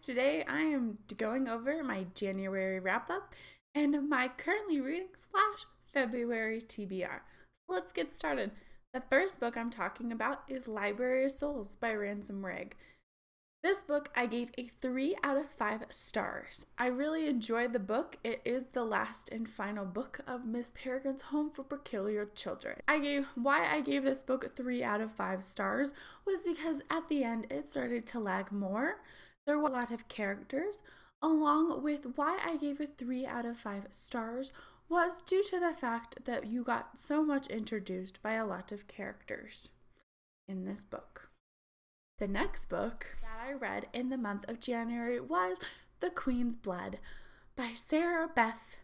Today I am going over my January wrap-up and my currently reading / February TBR. So let's get started. The first book I'm talking about is Library of Souls by Ransom Rigg. This book I gave a 3 out of 5 stars. I really enjoyed the book. It is the last and final book of Miss Peregrine's Home for Peculiar Children. Why I gave this book 3 out of 5 stars was because at the end it started to lag more. There were a lot of characters, along with why I gave it 3 out of 5 stars was due to the fact that you got so much introduced by a lot of characters in this book. The next book that I read in the month of January was The Queen's Blood by Sarah Beth.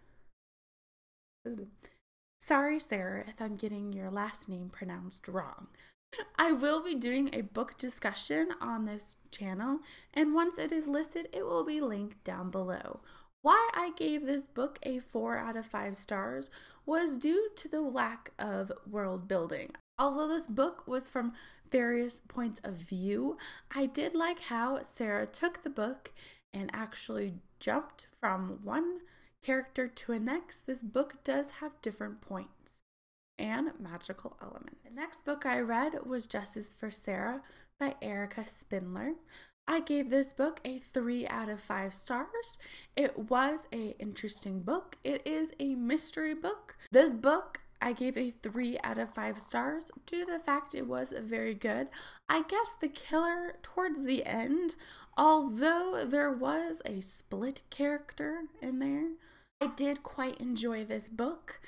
Sorry, Sarah, if I'm getting your last name pronounced wrong. I will be doing a book discussion on this channel, and once it is listed, it will be linked down below. Why I gave this book a 4 out of 5 stars was due to the lack of world building. Although this book was from various points of view, I did like how Sarah took the book and actually jumped from one character to the next. This book does have different points and magical elements. The next book I read was Justice for Sarah by Erica Spindler. I gave this book a 3 out of 5 stars. It was an interesting book. It is a mystery book. This book I gave a 3 out of 5 stars due to the fact it was very good. I guess the killer towards the end, although there was a split character in there, I did quite enjoy this book.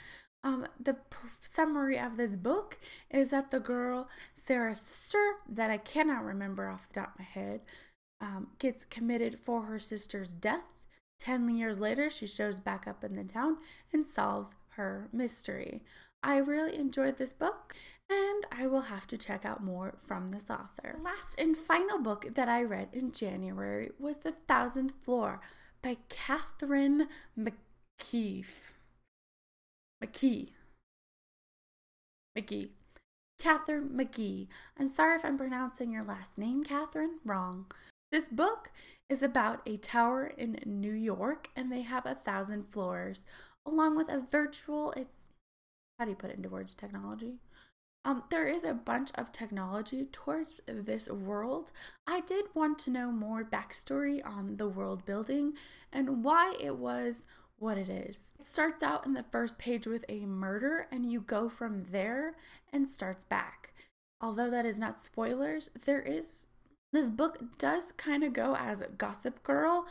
The summary of this book is that the girl, Sarah's sister, that I cannot remember off the top of my head, gets committed for her sister's death. 10 years later, she shows back up in the town and solves her mystery. I really enjoyed this book, and I will have to check out more from this author. The last and final book that I read in January was The 1,000th Floor by Catherine McKee. Catherine McGee. I'm sorry if I'm pronouncing your last name, Catherine, wrong. This book is about a tower in New York, and they have 1,000 floors, along with a virtual, how do you put it into words, technology? There is a bunch of technology towards this world. I did want to know more backstory on the world building and why it was what it is. It starts out in the first page with a murder, and you go from there and starts back. Although that is not spoilers, this book does kind of go as a Gossip Girl,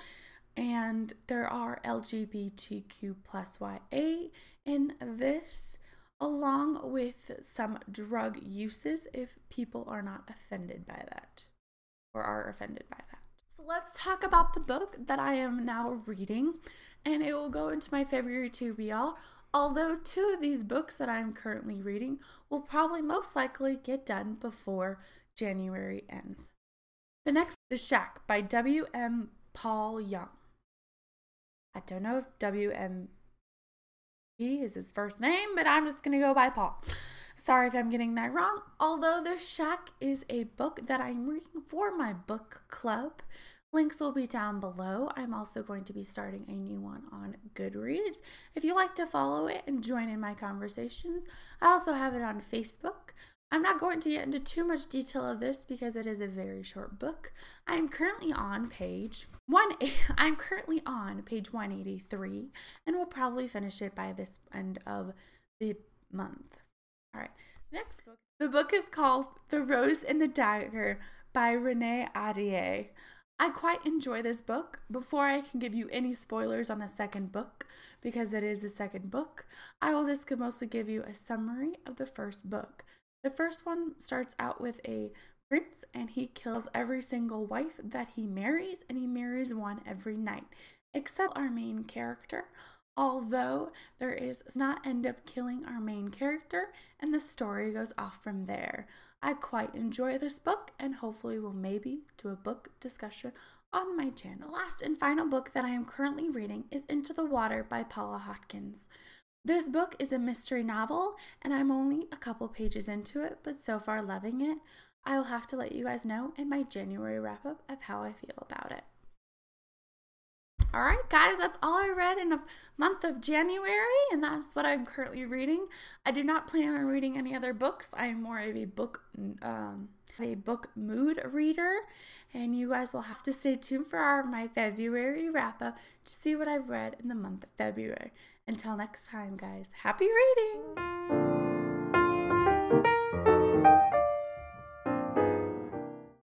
and there are LGBTQ+YA in this, along with some drug uses if people are not offended by that or are offended by that. So let's talk about the book that I am now reading, and it will go into my February TBR, although 2 of these books that I'm currently reading will probably most likely get done before January ends. The next is Shack by W.M. Paul Young. I don't know if W.M. is his first name, but I'm just going to go by Paul. Sorry if I'm getting that wrong. Although The Shack is a book that I'm reading for my book club. Links will be down below. I'm also going to be starting a new one on Goodreads. If you like to follow it and join in my conversations, I also have it on Facebook. I'm not going to get into too much detail of this because it is a very short book. I'm currently on page 183 and will probably finish it by this end of the month. All right, next book. The book is called The Rose and the Dagger by Renee Ahdieh. I quite enjoy this book. Before I can give you any spoilers on the second book, because it is the second book, I will just mostly give you a summary of the first book. The first one starts out with a prince, and he kills every single wife that he marries, and he marries one every night, except our main character. Although does not end up killing our main character, and the story goes off from there. I quite enjoy this book, and hopefully will maybe do a book discussion on my channel. The last and final book that I am currently reading is Into the Water by Paula Hawkins. This book is a mystery novel, and I'm only a couple pages into it, but so far loving it. I will have to let you guys know in my January wrap-up of how I feel about it. All right, guys, that's all I read in the month of January, and that's what I'm currently reading. I do not plan on reading any other books. I am more of a book mood reader, and you guys will have to stay tuned for my February wrap-up to see what I've read in the month of February. Until next time, guys, happy reading!